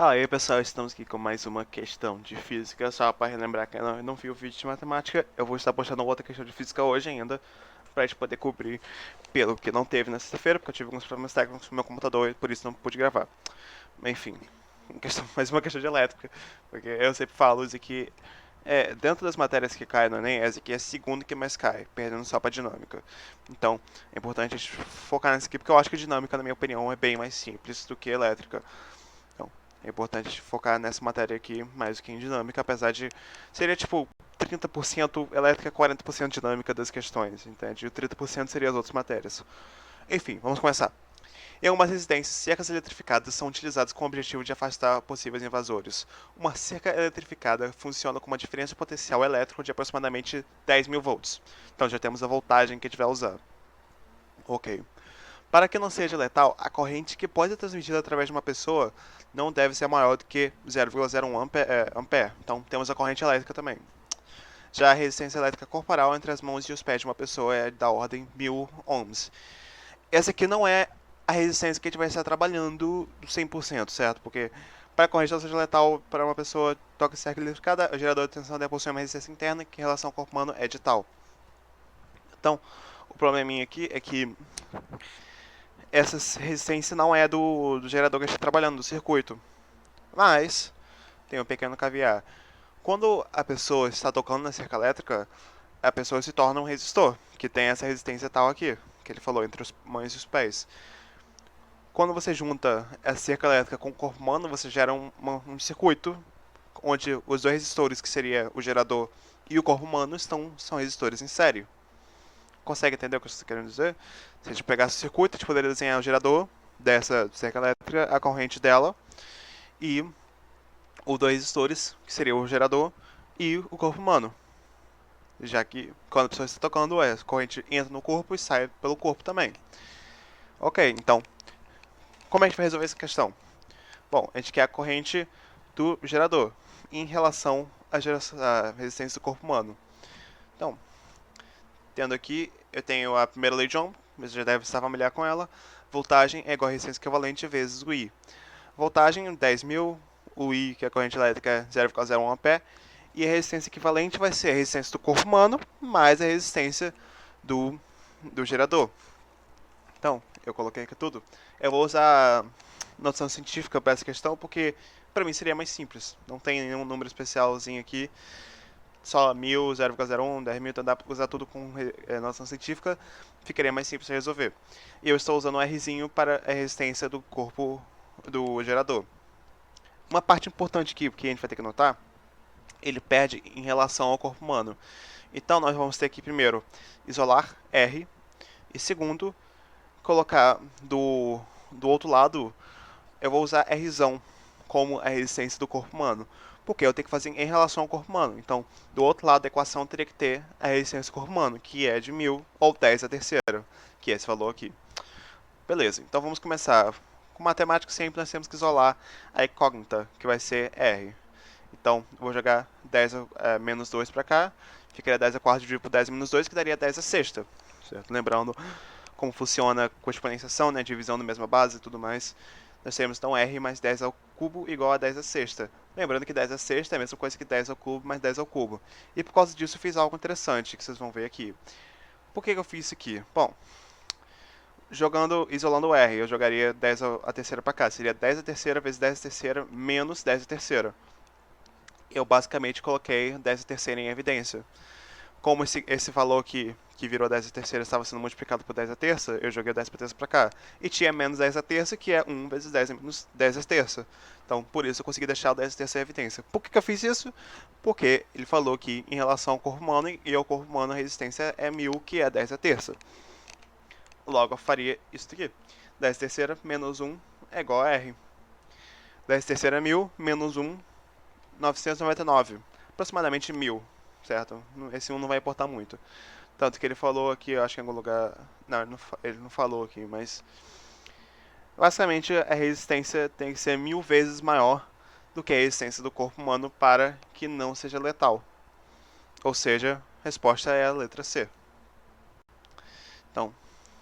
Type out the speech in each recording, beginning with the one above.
Ah, e aí pessoal, estamos aqui com mais uma questão de física. Só para relembrar que eu não vi o vídeo de matemática, eu vou estar postando outra questão de física hoje ainda, para a gente poder cobrir pelo que não teve na sexta-feira, porque eu tive alguns problemas técnicos com o meu computador e por isso não pude gravar. Enfim, mais uma questão de elétrica, porque eu sempre falo isso aqui. Dentro das matérias que caem no Enem, essa aqui é a segunda que mais cai, perdendo só para dinâmica. Então, é importante a gente focar nessa aqui, porque eu acho que a dinâmica, na minha opinião, é bem mais simples do que a elétrica. Então, é importante focar nessa matéria aqui mais do que em dinâmica, apesar de seria tipo 30% elétrica, 40% dinâmica das questões, entende? E o 30% seria as outras matérias. Enfim, vamos começar. Em algumas residências, cercas eletrificadas são utilizadas com o objetivo de afastar possíveis invasores. Uma cerca eletrificada funciona com uma diferença potencial elétrico de aproximadamente 10.000 volts. Então já temos a voltagem que a gente vai usar. Ok. Para que não seja letal, a corrente que pode ser transmitida através de uma pessoa não deve ser maior do que 0,01 ampere. Então temos a corrente elétrica também. Já a resistência elétrica corporal entre as mãos e os pés de uma pessoa é da ordem 1000 ohms. Essa aqui não é a resistência que a gente vai estar trabalhando 100%, certo? Porque para a corrente não seja letal para uma pessoa toca cerca eletrificada, o gerador de tensão deve possuir uma resistência interna que em relação ao corpo humano é de tal. Então, o probleminha aqui é que essa resistência não é do gerador que a gente está trabalhando, do circuito. Mas, tem um pequeno cavear. Quando a pessoa está tocando na cerca elétrica, a pessoa se torna um resistor, que tem essa resistência tal aqui, que ele falou, entre os mãos e os pés. Quando você junta a cerca elétrica com o corpo humano, você gera um circuito onde os dois resistores, que seria o gerador e o corpo humano, são resistores em série. Consegue entender o que eu estou querendo dizer? Se a gente pegasse o circuito, a gente poderia desenhar o gerador dessa cerca elétrica, a corrente dela, e os dois resistores, que seria o gerador e o corpo humano. Já que quando a pessoa está tocando, a corrente entra no corpo e sai pelo corpo também. Ok, então, como é que a gente vai resolver essa questão? Bom, a gente quer a corrente do gerador em relação à resistência do corpo humano. Então, tendo aqui, eu tenho a primeira lei de Ohm, você já deve estar familiar com ela. Voltagem é igual a resistência equivalente vezes o I. Voltagem 10.000, o I, que é a corrente elétrica, é 0,01 A, e a resistência equivalente vai ser a resistência do corpo humano mais a resistência do gerador. Então, eu coloquei aqui tudo. Eu vou usar notação científica para essa questão porque para mim seria mais simples. Não tem nenhum número especialzinho aqui, só 1000, 0,01, 10.000, então dá para usar tudo com notação científica, ficaria mais simples de resolver. E eu estou usando o Rzinho para a resistência do corpo do gerador. Uma parte importante aqui que a gente vai ter que notar, ele perde em relação ao corpo humano. Então nós vamos ter que primeiro isolar R e segundo colocar do outro lado, eu vou usar Rzão como a resistência do corpo humano. Porque eu tenho que fazer em relação ao corpo humano. Então, do outro lado da equação, eu teria que ter a resistência do corpo humano, que é de 1000 ou 10 a terceira, que é esse valor aqui. Beleza, então vamos começar. Com matemática sempre nós temos que isolar a incógnita, que vai ser R. Então, eu vou jogar 10 menos 2 para cá, ficaria 10 a quarta dividido por 10 menos 2, que daria 10 a sexta. Certo? Lembrando como funciona com a exponenciação, né, divisão da mesma base e tudo mais. Nós temos então r mais 10 ao cubo igual a 10 a sexta. Lembrando que 10 a sexta é a mesma coisa que 10 ao cubo mais 10 ao cubo. E por causa disso eu fiz algo interessante que vocês vão ver aqui. Por que eu fiz isso aqui? Bom, isolando o r, eu jogaria 10 a terceira para cá. Seria 10 a terceira vezes 10 a terceira menos 10 a terceira. Eu basicamente coloquei 10 a terceira em evidência. Como esse valor que virou 10 a terceira estava sendo multiplicado por 10 a terça, eu joguei 10 a terça para cá. E tinha menos 10 a terça, que é 1 vezes 10 menos 10 a terça. Então, por isso eu consegui deixar o 10 a terça em evidência. Por que eu fiz isso? Porque ele falou que em relação ao corpo humano e ao corpo humano a resistência é 1000, que é 10 a terça. Logo, eu faria isso aqui. 10 a terceira menos 1 é igual a R. 10 a terceira é 1000, menos 1, 999. Aproximadamente 1000, certo? Esse 1 não vai importar muito. Tanto que ele falou aqui, eu acho que em algum lugar. Não, ele não falou aqui, mas. Basicamente, a resistência tem que ser 1000 vezes maior do que a resistência do corpo humano para que não seja letal. Ou seja, a resposta é a letra C. Então,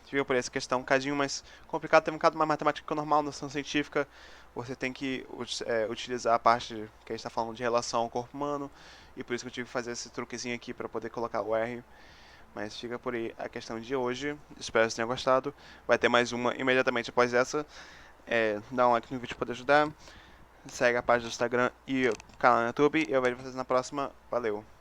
Fica por essa questão um cadinho mais complicado, tem um bocado mais matemática que o normal, noção científica. Você tem que utilizar a parte que a gente está falando de relação ao corpo humano, e por isso que eu tive que fazer esse truquezinho aqui para poder colocar o R. Mas fica por aí a questão de hoje. Espero que vocês tenham gostado. Vai ter mais uma imediatamente após essa. Dá um like no vídeo para poder ajudar. Segue a página do Instagram e o canal no YouTube. E eu vejo vocês na próxima. Valeu!